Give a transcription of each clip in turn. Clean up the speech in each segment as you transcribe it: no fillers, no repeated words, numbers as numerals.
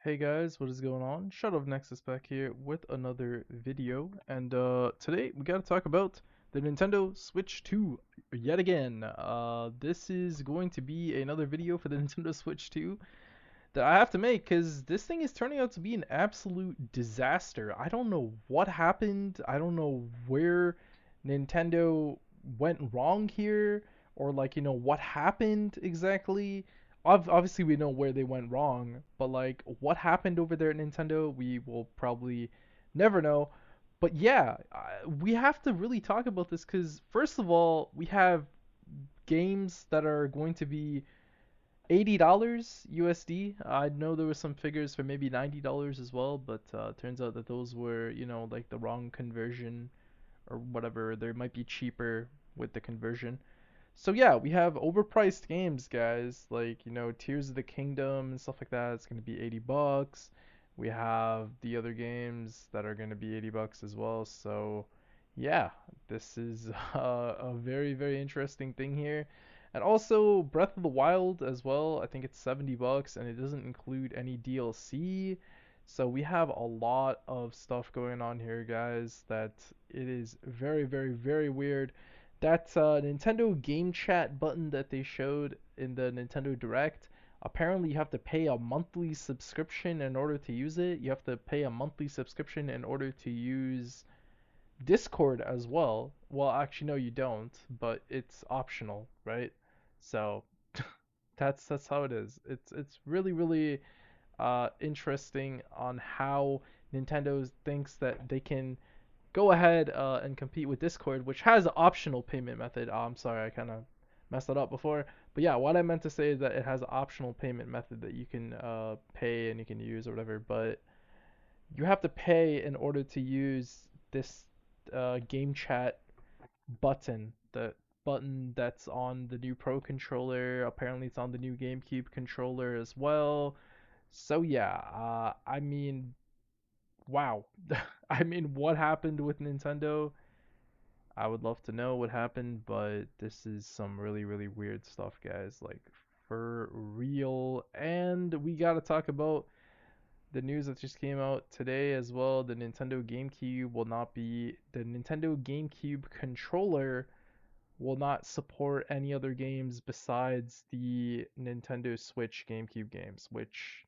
Hey guys, what is going on? Shadow of Nexus back here with another video, and today we gotta talk about the Nintendo Switch 2 yet again. This is going to be another video for the Nintendo Switch 2 that I have to make because this thing is turning out to be an absolute disaster. I don't know what happened. I don't know where Nintendo went wrong here, or like what happened exactly. Obviously, we know where they went wrong, but like what happened over there at Nintendo, we will probably never know. But yeah, we have to really talk about this because first of all, we have games that are going to be $80 USD. I know there were some figures for maybe $90 as well, but turns out that those were, like the wrong conversion or whatever. They might be cheaper with the conversion. So yeah, we have overpriced games, guys, like, Tears of the Kingdom and stuff like that. It's going to be 80 bucks. We have the other games that are going to be 80 bucks as well. So yeah, this is a very, very interesting thing here. And also Breath of the Wild as well. I think it's 70 bucks and it doesn't include any DLC. So we have a lot of stuff going on here, guys, that it is very, very, very weird. That Nintendo Game Chat button that they showed in the Nintendo Direct, apparently you have to pay a monthly subscription in order to use it. You have to pay a monthly subscription in order to use Discord as well. Well, actually, no, you don't, but it's optional, right? So that's how it is. It's really really interesting on how Nintendo thinks that they can go ahead and compete with Discord, which has an optional payment method. I'm sorry, I kind of messed that up before. But yeah, what I meant to say is that it has an optional payment method that you can pay and you can use or whatever. But you have to pay in order to use this game chat button. The button that's on the new Pro controller. Apparently, it's on the new GameCube controller as well. So yeah, I mean, wow. I mean, what happened with Nintendo? I would love to know what happened, but this is some really, really weird stuff, guys. Like, for real. And we gotta talk about the news that just came out today as well. The Nintendo GameCube controller will not support any other games besides the Nintendo Switch GameCube games, which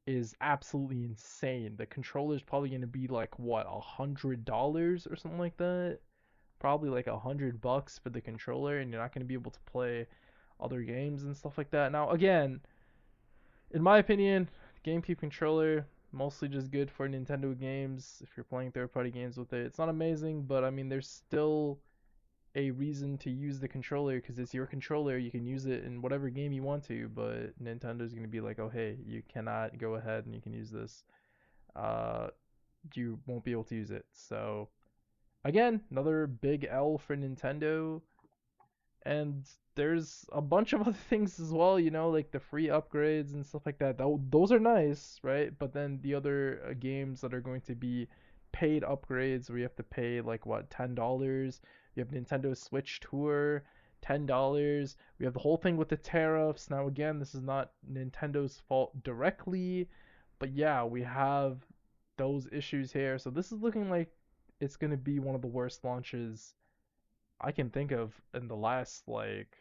is absolutely insane. The controller is probably going to be like what, $100 or something like that. Probably like $100 for the controller, and you're not going to be able to play other games and stuff like that. Now, again, in my opinion, GameCube controller mostly just good for Nintendo games. If you're playing third-party games with it, it's not amazing, but I mean, there's still a reason to use the controller because it's your controller. You can use it in whatever game you want to, but Nintendo's gonna be like, oh hey, you cannot go ahead and you can use this. Uh, you won't be able to use it. So again, another big L for Nintendo. And there's a bunch of other things as well, like the free upgrades and stuff like that. Those are nice, right? But then the other games that are going to be paid upgrades where you have to pay like what, $10. You have Nintendo Switch Tour, $10. We have the whole thing with the tariffs. Now again, this is not Nintendo's fault directly, but yeah, we have those issues here. So this is looking like it's going to be one of the worst launches I can think of in the last like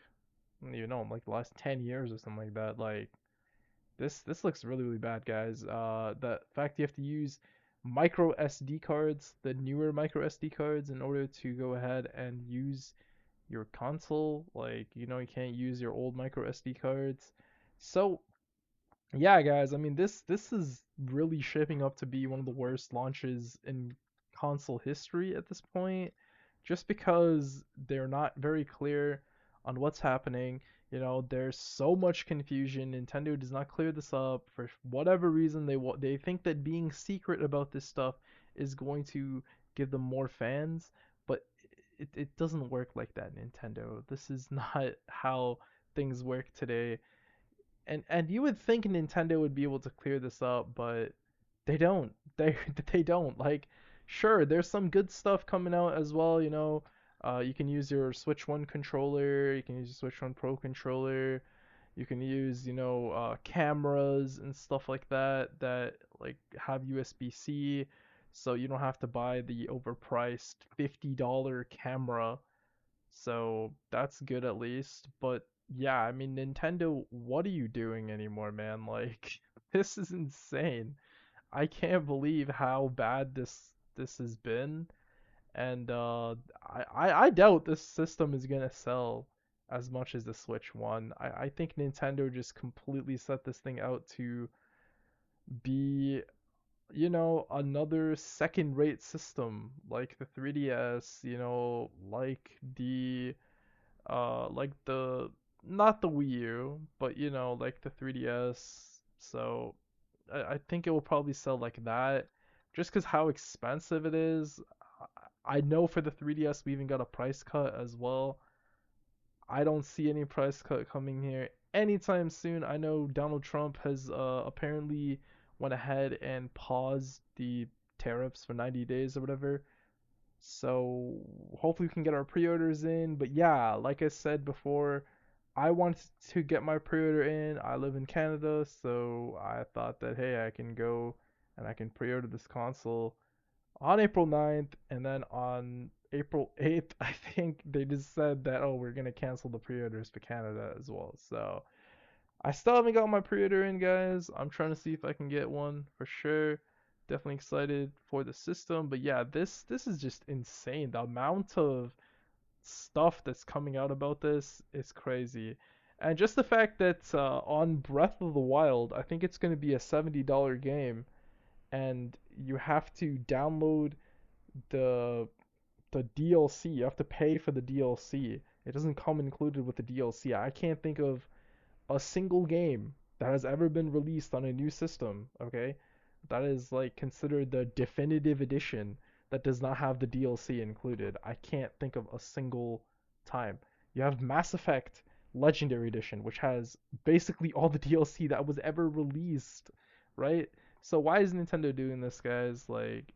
like the last 10 years or something like that. Like this looks really really bad, guys. The fact you have to use micro SD cards, the newer micro SD cards in order to go ahead and use your console, like you can't use your old micro SD cards. So, yeah, guys, I mean this is really shaping up to be one of the worst launches in console history at this point, just because they're not very clear on what's happening. There's so much confusion. Nintendo does not clear this up for whatever reason. They think that being secret about this stuff is going to give them more fans, but it doesn't work like that, Nintendo. This is not how things work today. And you would think Nintendo would be able to clear this up, but they don't. They don't. Like, sure, there's some good stuff coming out as well. You can use your Switch One controller. You can use your Switch One Pro controller. You can use, cameras and stuff like that that like have USB-C, so you don't have to buy the overpriced $50 camera. So that's good at least. But yeah, I mean, Nintendo, what are you doing anymore, man? Like, this is insane. I can't believe how bad this has been, and I doubt this system is gonna sell as much as the Switch One. I think Nintendo just completely set this thing out to be, another second-rate system like the 3DS, like the not the Wii U, but like the 3DS. So I think it will probably sell like that, just because how expensive it is. I know for the 3DS we even got a price cut as well. I don't see any price cut coming here anytime soon. I know Donald Trump has apparently went ahead and paused the tariffs for 90 days or whatever. So hopefully we can get our pre-orders in. But yeah, like I said before, I wanted to get my pre-order in. I live in Canada, so I thought that hey, I can go and I can pre-order this console on April 9th, and then on April 8th, I think they just said that oh, we're gonna cancel the pre-orders for Canada as well. So I still haven't got my pre-order in, guys. I'm trying to see if I can get one for sure. Definitely excited for the system, but yeah, this is just insane. The amount of stuff that's coming out about this is crazy. And just the fact that on Breath of the Wild, I think it's going to be a $70 game, and you have to download the the DLC. You have to pay for the DLC. It doesn't come included with the DLC. I can't think of a single game that has ever been released on a new system, okay? That is like considered the definitive edition that does not have the DLC included. I can't think of a single time. You have Mass Effect Legendary Edition, which has basically all the DLC that was ever released, right? So why is Nintendo doing this, guys? Like,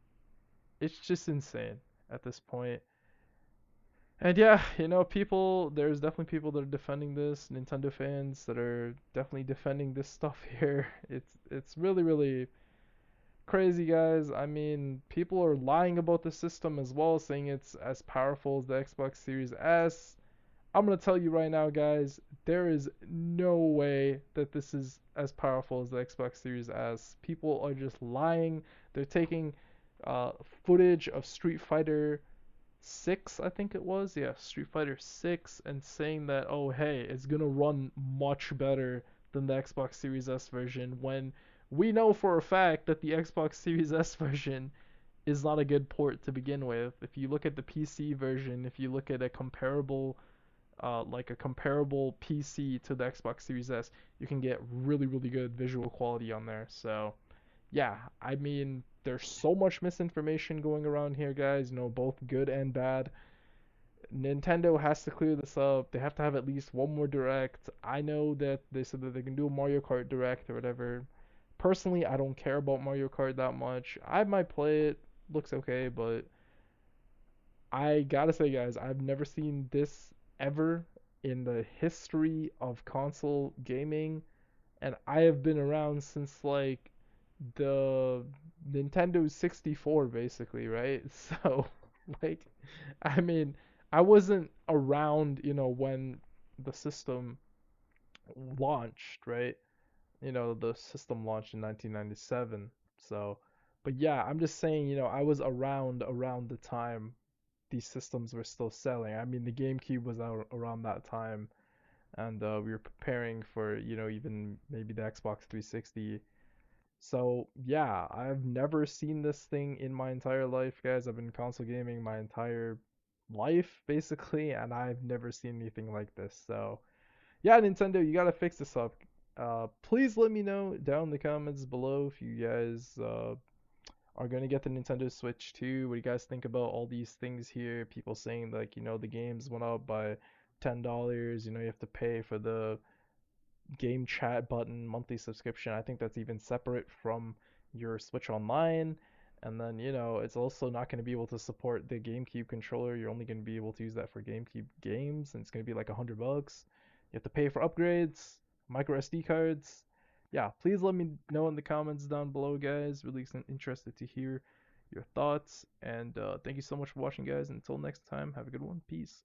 it's just insane at this point. And yeah, there's definitely people that are defending this, Nintendo fans that are definitely defending this stuff here. It's really, really crazy, guys. I mean, people are lying about the system as well, saying it's as powerful as the Xbox Series S. I'm gonna tell you right now, guys, there is no way that this is as powerful as the Xbox Series S. People are just lying. They're taking footage of Street Fighter 6, I think it was, yeah, Street Fighter 6, and saying that, oh, hey, it's gonna run much better than the Xbox Series S version, when we know for a fact that the Xbox Series S version is not a good port to begin with. If you look at the PC version, if you look at a comparable, like a comparable PC to the Xbox Series S, you can get really, really good visual quality on there. So, yeah, I mean, there's so much misinformation going around here, guys, both good and bad. Nintendo has to clear this up. They have to have at least one more direct. I know that they said that they can do a Mario Kart direct or whatever. Personally, I don't care about Mario Kart that much. I might play it, looks okay, but I gotta say, guys, I've never seen this ever in the history of console gaming, and I have been around since like the Nintendo 64 basically, right? So like I mean, I wasn't around, when the system launched, right? The system launched in 1997. So, but yeah, I'm just saying, I was around the time these systems were still selling. I mean, the GameCube was out around that time, and we were preparing for, even maybe the Xbox 360. So yeah, I've never seen this thing in my entire life, guys. I've been console gaming my entire life, basically, and I've never seen anything like this. So yeah, Nintendo, you gotta fix this up. Please let me know down in the comments below if you guys are gonna get the Nintendo Switch 2. What do you guys think about all these things here? People saying like, the games went up by $10. You have to pay for the game chat button monthly subscription. I think that's even separate from your Switch Online. And then, it's also not going to be able to support the GameCube controller. You're only going to be able to use that for GameCube games, and it's going to be like $100. You have to pay for upgrades. micro SD cards. Yeah, please let me know in the comments down below, guys. Really interested to hear your thoughts. And thank you so much for watching, guys. Until next time, have a good one. Peace.